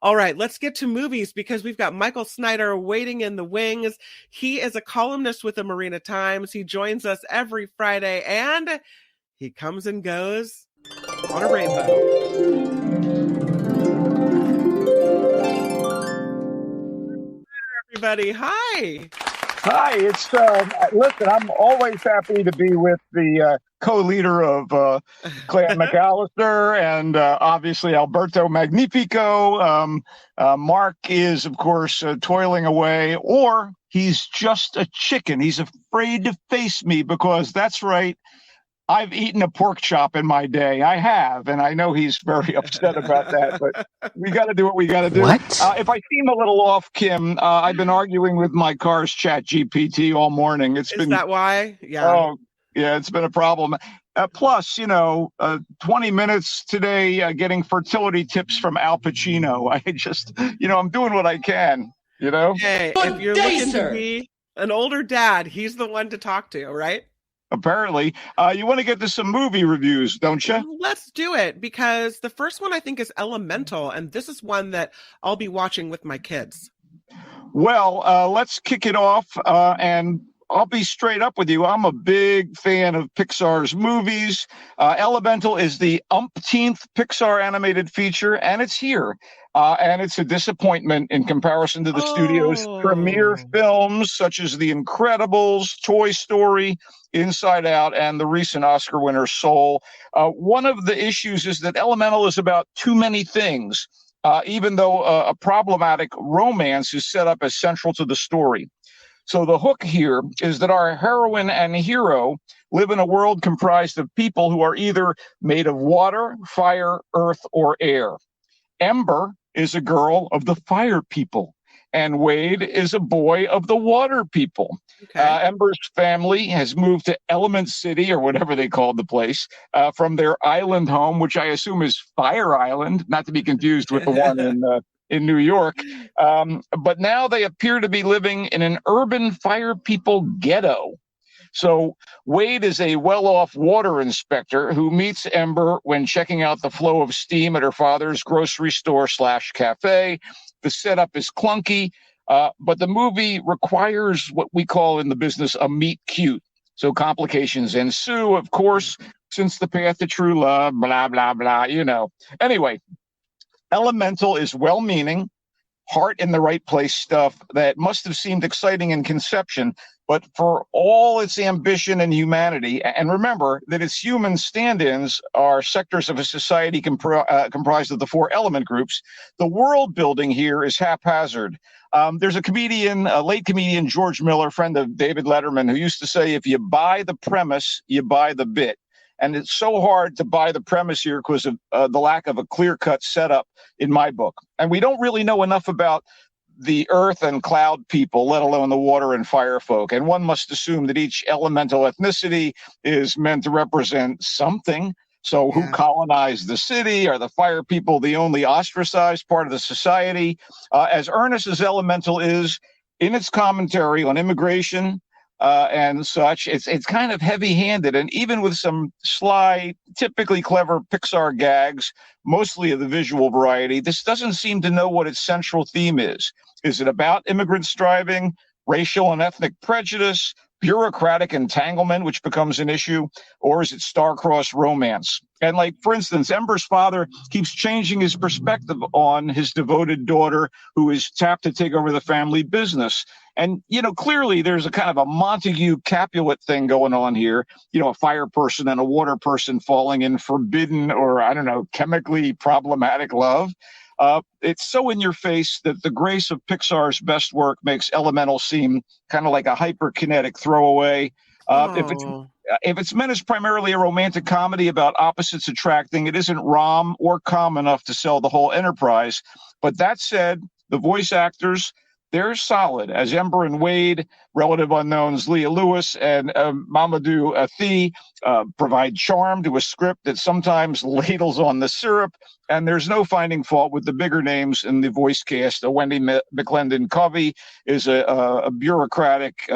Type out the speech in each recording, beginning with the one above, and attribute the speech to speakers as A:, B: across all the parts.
A: All right, let's get to movies because we've got Michael Snyder waiting in the wings. He is a columnist with the Marina Times. He joins us every Friday and he comes and goes on a rainbow. Everybody, hi.
B: Hi, it's listen, I'm always happy to be with the co-leader of Clan McCallister and obviously Alberto Magnifico. Mark is, of course, toiling away, or he's just a chicken. He's afraid to face me because that's right. I've eaten a pork chop in my day. I have, and I know he's very upset about that, but we got to do what we got to do.
C: What?
B: If I seem a little off, Kim, I've been arguing with my car's chat GPT all morning.
A: Is that why? Yeah.
B: Oh, yeah, it's been a problem. Plus, 20 minutes today getting fertility tips from Al Pacino. I just, I'm doing what I can,
A: Hey, if you're looking to be an older dad, he's the one to talk to, right?
B: Apparently. You want to get to some movie reviews, don't you?
A: Let's do it, because the first one I think is Elemental, and this is one that I'll be watching with my kids.
B: Well, let's kick it off, and I'll be straight up with you. I'm a big fan of Pixar's movies. Elemental is the umpteenth Pixar animated feature, and it's here. And it's a disappointment in comparison to the studio's premier films, such as The Incredibles, Toy Story, Inside Out, and the recent Oscar winner Soul. One of the issues is that Elemental is about too many things, even though a problematic romance is set up as central to the story. So the hook here is that our heroine and hero live in a world comprised of people who are either made of water, fire, earth, or air. Ember is a girl of the fire people, and Wade is a boy of the water people. Okay. Ember's family has moved to Element City, or whatever they called the place, from their island home, which I assume is Fire Island, not to be confused with the one in New York. But now they appear to be living in an urban fire people ghetto. So Wade is a well-off water inspector who meets Ember when checking out the flow of steam at her father's grocery store/cafe. The setup is clunky, but the movie requires what we call in the business a meet cute. So complications ensue, of course, since the path to true love, blah, blah, blah, Anyway, Elemental is well-meaning, heart in the right place stuff that must have seemed exciting in conception, but for all its ambition and humanity, and remember that its human stand-ins are sectors of a society comprised of the four element groups, the world building here is haphazard. There's a late comedian, George Miller, friend of David Letterman, who used to say, if you buy the premise, you buy the bit. And it's so hard to buy the premise here because of the lack of a clear-cut setup in my book. And we don't really know enough about the earth and cloud people, let alone the water and fire folk. And one must assume that each elemental ethnicity is meant to represent something. So who colonized the city? Are the fire people the only ostracized part of the society? As earnest as Elemental is in its commentary on immigration, and such, it's kind of heavy-handed, and even with some sly, typically clever Pixar gags, mostly of the visual variety, this doesn't seem to know what its central theme is. Is it about immigrant striving, racial and ethnic prejudice, bureaucratic entanglement, which becomes an issue, or is it star-crossed romance? And for instance, Ember's father keeps changing his perspective on his devoted daughter, who is tapped to take over the family business. And, clearly there's a kind of a Montague Capulet thing going on here, a fire person and a water person falling in forbidden or, chemically problematic love. It's so in your face that the grace of Pixar's best work makes Elemental seem kind of like a hyperkinetic throwaway. If it's meant as primarily a romantic comedy about opposites attracting, it isn't rom or com enough to sell the whole enterprise. But that said, the voice actors, they're solid, as Ember and Wade, relative unknowns Leah Lewis and Mamadou Athie provide charm to a script that sometimes ladles on the syrup, and there's no finding fault with the bigger names in the voice cast. Wendy McClendon Covey is a bureaucratic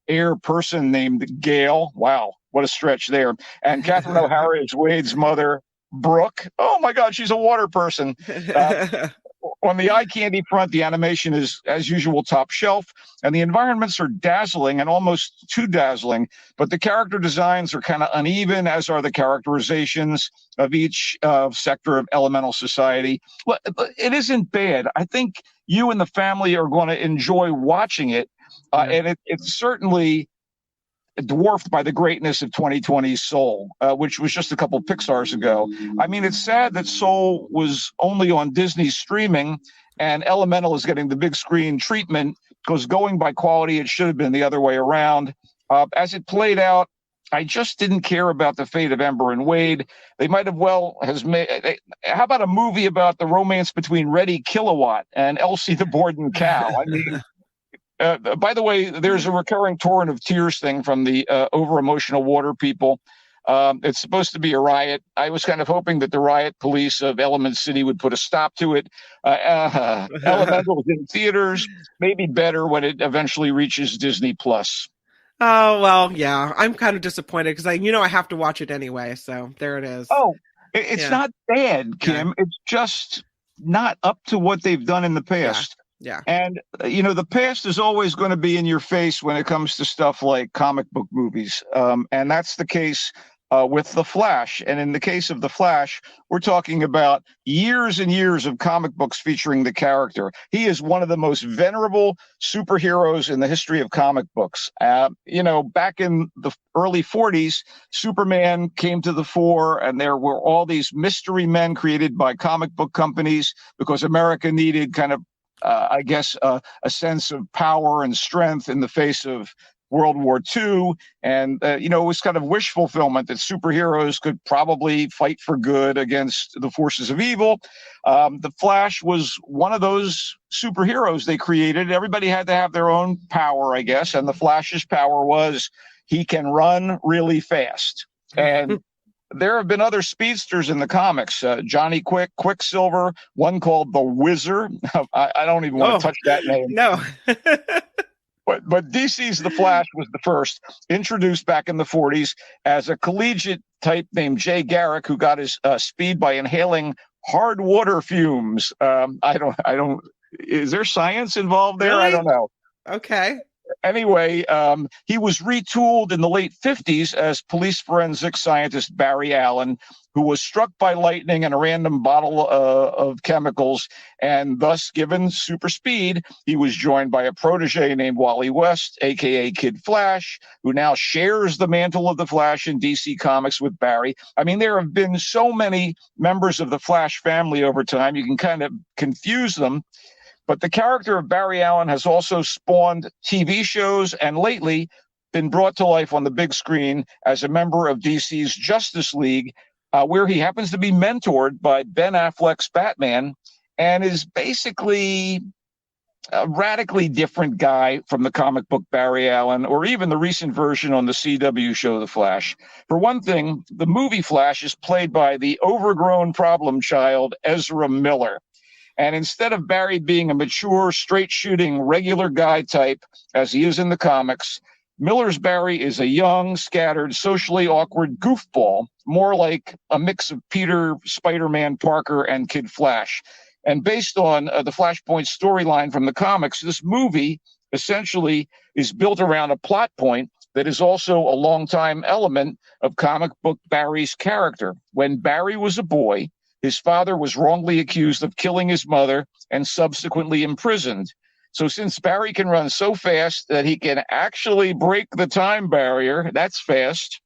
B: air person named Gail. Wow, what a stretch there. And Catherine O'Hara is Wade's mother, Brooke. Oh my God, she's a water person. On the eye candy front, the animation is, as usual, top shelf, and the environments are dazzling and almost too dazzling, but the character designs are kind of uneven, as are the characterizations of each sector of elemental society. Well, it isn't bad. I think you and the family are going to enjoy watching it, and it's certainly dwarfed by the greatness of 2020's Soul, which was just a couple of Pixars ago. I mean, it's sad that Soul was only on Disney's streaming and Elemental is getting the big screen treatment, because going by quality, it should have been the other way around. As it played out, I just didn't care about the fate of Ember and Wade. They might have how about a movie about the romance between Reddy Kilowatt and Elsie the Borden cow? I mean, by the way, there's a recurring torrent of tears thing from the over-emotional water people. It's supposed to be a riot. I was kind of hoping that the riot police of Element City would put a stop to it. Elemental in theaters, maybe better when it eventually reaches Disney Plus.
A: Oh, well, yeah. I'm kind of disappointed because I have to watch it anyway. So there it is.
B: Oh, it's not bad, Kim. Yeah. It's just not up to what they've done in the past.
A: Yeah.
B: And, the past is always going to be in your face when it comes to stuff like comic book movies. And that's the case with The Flash. And in the case of The Flash, we're talking about years and years of comic books featuring the character. He is one of the most venerable superheroes in the history of comic books. Back in the early 40s, Superman came to the fore, and there were all these mystery men created by comic book companies because America needed kind of a sense of power and strength in the face of World War II. And, it was kind of wish fulfillment that superheroes could probably fight for good against the forces of evil. The Flash was one of those superheroes they created. Everybody had to have their own power, I guess. And the Flash's power was he can run really fast. And there have been other speedsters in the comics, Johnny Quicksilver, one called the Wizard. I don't even want to touch that name.
A: No.
B: But DC's The Flash was the first, introduced back in the 40s as a collegiate type named Jay Garrick, who got his speed by inhaling hard water fumes. Is there science involved there?
A: Really?
B: I don't know.
A: Okay.
B: Anyway, he was retooled in the late 50s as police forensic scientist Barry Allen, who was struck by lightning in a random bottle of chemicals, and thus given super speed. He was joined by a protege named Wally West, a.k.a. Kid Flash, who now shares the mantle of the Flash in DC Comics with Barry. I mean, there have been so many members of the Flash family over time, you can kind of confuse them. But the character of Barry Allen has also spawned TV shows and lately been brought to life on the big screen as a member of DC's Justice League, where he happens to be mentored by Ben Affleck's Batman and is basically a radically different guy from the comic book Barry Allen or even the recent version on the CW show The Flash. For one thing, the movie Flash is played by the overgrown problem child Ezra Miller. And instead of Barry being a mature, straight-shooting, regular guy type, as he is in the comics, Miller's Barry is a young, scattered, socially awkward goofball, more like a mix of Peter, Spider-Man, Parker, and Kid Flash. And based on the Flashpoint storyline from the comics, this movie essentially is built around a plot point that is also a longtime element of comic book Barry's character. When Barry was a boy, his father was wrongly accused of killing his mother and subsequently imprisoned. So since Barry can run so fast that he can actually break the time barrier, that's fast,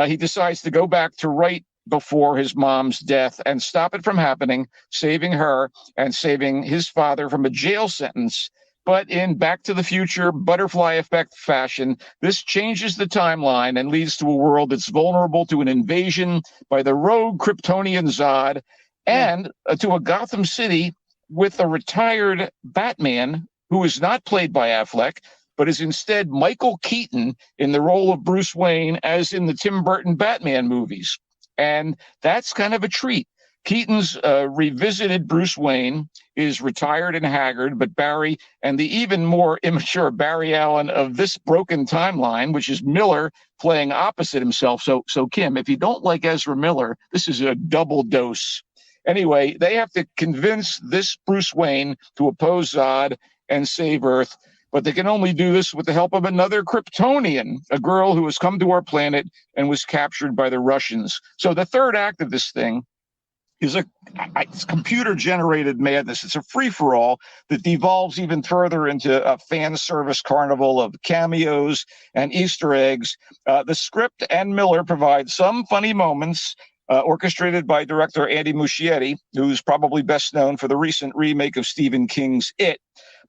B: he decides to go back to right before his mom's death and stop it from happening, saving her and saving his father from a jail sentence. But in Back to the Future butterfly effect fashion, this changes the timeline and leads to a world that's vulnerable to an invasion by the rogue Kryptonian Zod and to a Gotham City with a retired Batman who is not played by Affleck, but is instead Michael Keaton in the role of Bruce Wayne, as in the Tim Burton Batman movies. And that's kind of a treat. Keaton's revisited Bruce Wayne is retired and haggard, but Barry and the even more immature Barry Allen of this broken timeline, which is Miller playing opposite himself. So Kim, if you don't like Ezra Miller, this is a double dose. Anyway, they have to convince this Bruce Wayne to oppose Zod and save Earth, but they can only do this with the help of another Kryptonian, a girl who has come to our planet and was captured by the Russians. So the third act of this thing is it's computer-generated madness. It's a free-for-all that devolves even further into a fan service carnival of cameos and Easter eggs. The script and Miller provide some funny moments, orchestrated by director Andy Muschietti, who's probably best known for the recent remake of Stephen King's It.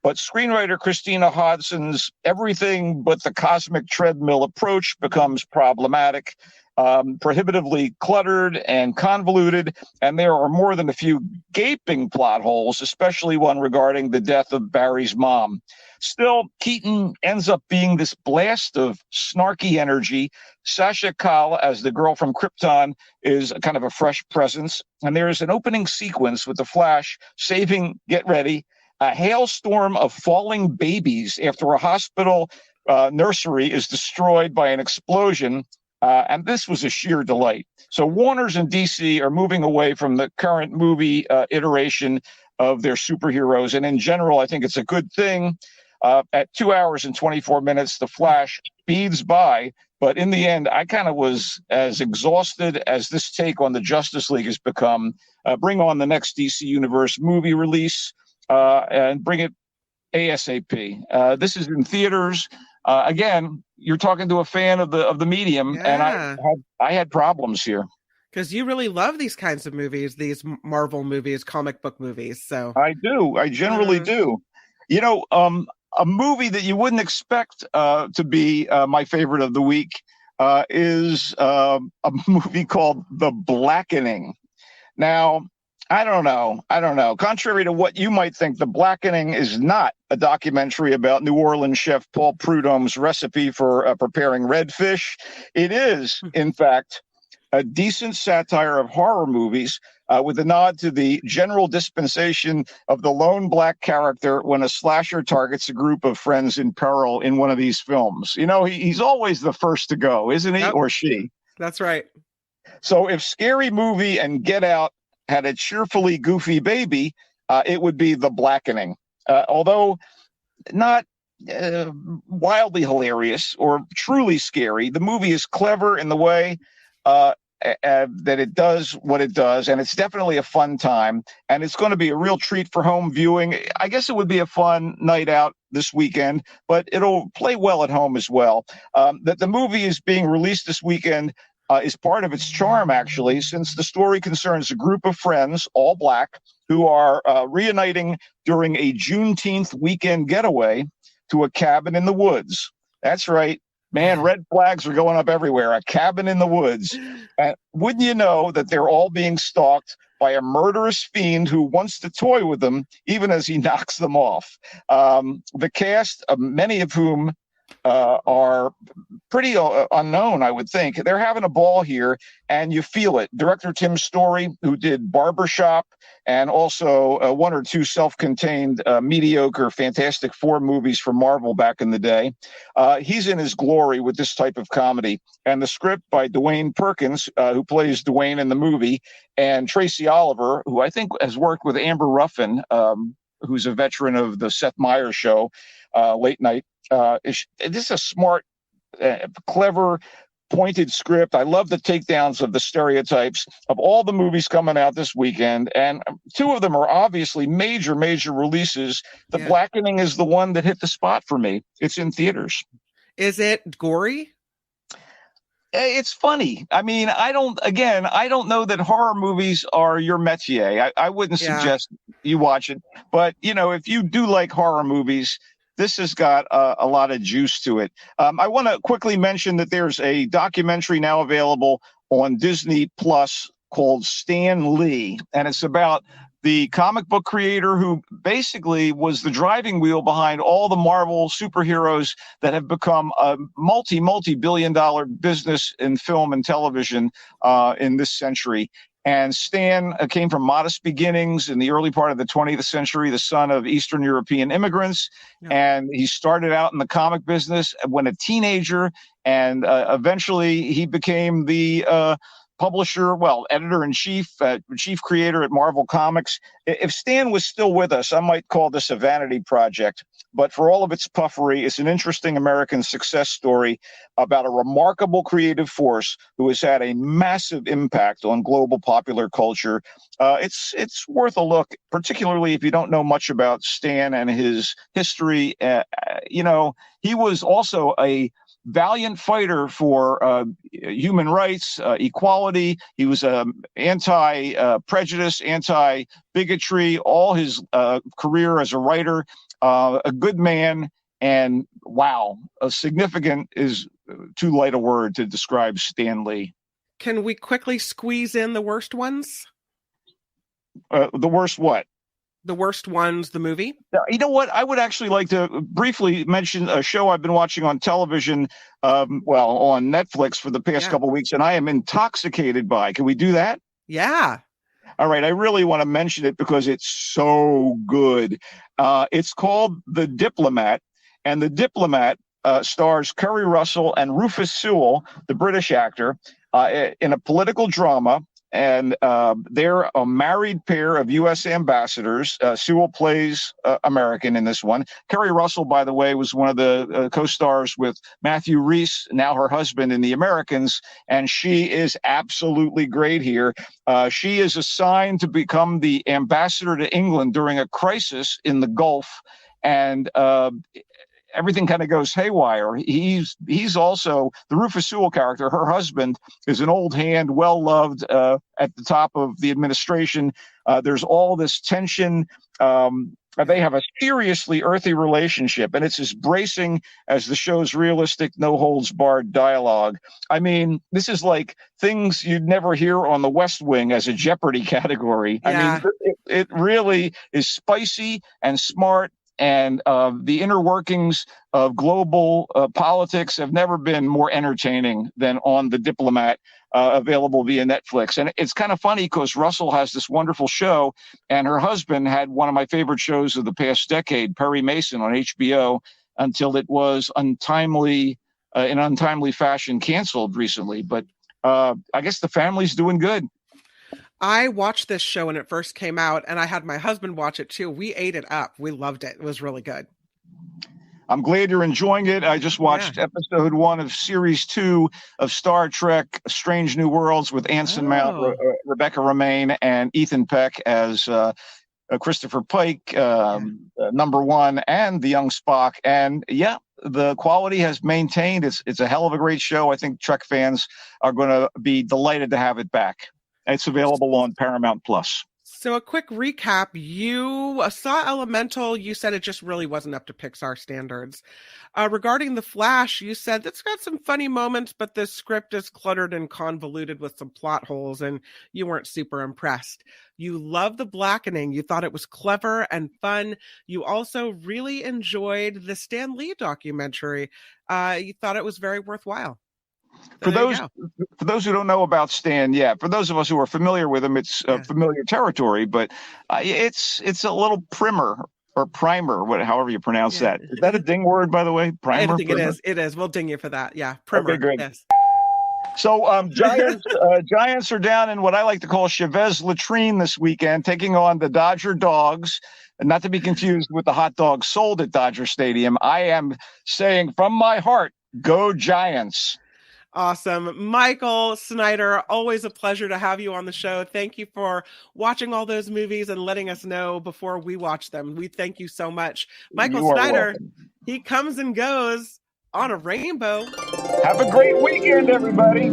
B: But screenwriter Christina Hodson's everything but the cosmic treadmill approach becomes problematic, prohibitively cluttered and convoluted, and there are more than a few gaping plot holes, especially one regarding the death of Barry's mom. Still, Keaton ends up being this blast of snarky energy. Sasha Kal, as the girl from Krypton, is kind of a fresh presence, and there's an opening sequence with the Flash saving, get ready, a hailstorm of falling babies after a hospital nursery is destroyed by an explosion. And this was a sheer delight. So Warner's and DC are moving away from the current movie iteration of their superheroes. And in general, I think it's a good thing. At 2 hours and 24 minutes, The Flash speeds by. But in the end, I kind of was as exhausted as this take on the Justice League has become. Bring on the next DC Universe movie release and bring it ASAP. This is in theaters. Again, you're talking to a fan of the medium, and I had problems here.
A: Because you really love these kinds of movies, these Marvel movies, comic book movies. So
B: I do. I generally do. You know, a movie that you wouldn't expect to be my favorite of the week is a movie called The Blackening. Now, I don't know. Contrary to what you might think, The Blackening is not a documentary about New Orleans chef Paul Prudhomme's recipe for preparing redfish. It is, in fact, a decent satire of horror movies with a nod to the general dispensation of the lone black character when a slasher targets a group of friends in peril in one of these films. You know, he's always the first to go, isn't he? Yep. Or she?
A: That's right.
B: So if Scary Movie and Get Out had a cheerfully goofy baby, it would be The Blackening. Although not wildly hilarious or truly scary, the movie is clever in the way that it does what it does, and it's definitely a fun time, and it's going to be a real treat for home viewing. I guess it would be a fun night out this weekend, but it'll play well at home as well. That the movie is being released this weekend is part of its charm, actually, since the story concerns a group of friends, all black, who are reuniting during a Juneteenth weekend getaway to a cabin in the woods. That's right. Man, red flags are going up everywhere. A cabin in the woods. And wouldn't you know that they're all being stalked by a murderous fiend who wants to toy with them, even as he knocks them off. The cast, many of whom are pretty unknown, I would think. They're having a ball here, and you feel it. Director Tim Story, who did Barbershop and also one or two self-contained mediocre Fantastic Four movies for Marvel back in the day. He's in his glory with this type of comedy. And the script by Dwayne Perkins, who plays Dwayne in the movie, and Tracy Oliver, who I think has worked with Amber Ruffin, who's a veteran of the Seth Meyers show, Late Night. This is a smart, clever, pointed script. I love the takedowns of the stereotypes of all the movies coming out this weekend, and two of them are obviously major releases. The Blackening is the one that hit the spot for me. It's in theaters.
A: Is it gory?
B: It's funny. I mean, I don't know that horror movies are your métier. I wouldn't suggest you watch it, but if you do like horror movies, this has got a lot of juice to it. I want to quickly mention that there's a documentary now available on Disney Plus called Stan Lee, and it's about the comic book creator who basically was the driving wheel behind all the Marvel superheroes that have become a multi-billion-dollar business in film and television in this century. And Stan came from modest beginnings in the early part of the 20th century, the son of Eastern European immigrants. Yeah. And he started out in the comic business when a teenager, and eventually he became the publisher, well, editor-in-chief, chief creator at Marvel Comics. If Stan was still with us, I might call this a vanity project. But for all of its puffery, it's an interesting American success story about a remarkable creative force who has had a massive impact on global popular culture. It's worth a look, particularly if you don't know much about Stan and his history. He was also a valiant fighter for human rights, equality. He was anti-prejudice, anti-bigotry, all his career as a writer, a good man, and wow, a significant is too light a word to describe Stan Lee.
A: Can we quickly squeeze in the worst ones?
B: The worst what?
A: The worst ones, the movie?
B: You know what? I would actually like to briefly mention a show I've been watching on television, on Netflix for the past couple of weeks, and I am intoxicated by. Can we do that?
A: Yeah.
B: All right. I really want to mention it because it's so good. It's called The Diplomat, and The Diplomat stars Kerry Russell and Rufus Sewell, the British actor, in a political drama. And they're a married pair of U.S. ambassadors. Sewell plays American in this one. Kerry Russell, by the way, was one of the co-stars with Matthew Rhys, now her husband in The Americans, and she is absolutely great here. She is assigned to become the ambassador to England during a crisis in the Gulf, and everything kind of goes haywire. He's also the Rufus Sewell character. Her husband is an old hand, well loved at the top of the administration. There's all this tension. They have a seriously earthy relationship, and it's as bracing as the show's realistic, no holds barred dialogue. I mean, this is like things you'd never hear on The West Wing as a Jeopardy category.
A: Yeah.
B: I mean, it really is spicy and smart. And the inner workings of global politics have never been more entertaining than on The Diplomat, available via Netflix. And it's kind of funny because Russell has this wonderful show, and her husband had one of my favorite shows of the past decade, Perry Mason on HBO, until it was in untimely fashion canceled recently. But I guess the family's doing good.
A: I watched this show when it first came out, and I had my husband watch it too. We ate it up. We loved it. It was really good.
B: I'm glad you're enjoying it. I just watched episode 1 of series 2 of Star Trek Strange New Worlds with Anson Mount, Rebecca Romaine, and Ethan Peck as Christopher Pike, number 1, and the young Spock. And yeah, the quality has maintained. It's a hell of a great show. I think Trek fans are going to be delighted to have it back. It's available on Paramount Plus.
A: So a quick recap. You saw Elemental. You said it just really wasn't up to Pixar standards. Regarding The Flash, you said it's got some funny moments, but the script is cluttered and convoluted with some plot holes, and you weren't super impressed. You love The Blackening. You thought it was clever and fun. You also really enjoyed the Stan Lee documentary. You thought it was very worthwhile.
B: For those who don't know about Stan, for those of us who are familiar with him, it's familiar territory, but it's a little primer or primer, however you pronounce that. Is that a ding word, by the way? Primer?
A: I think primer? It is. We'll ding you for that. Yeah, primer.
B: Okay, great.
A: Yes.
B: So Giants are down in what I like to call Chavez Latrine this weekend, taking on the Dodger Dogs, and not to be confused with the hot dogs sold at Dodger Stadium. I am saying from my heart, go Giants.
A: Awesome. Michael Snyder, always a pleasure to have you on the show. Thank you for watching all those movies and letting us know before we watch them. We thank you so much. Michael Snyder, he comes and goes on a rainbow.
B: Have a great weekend, everybody.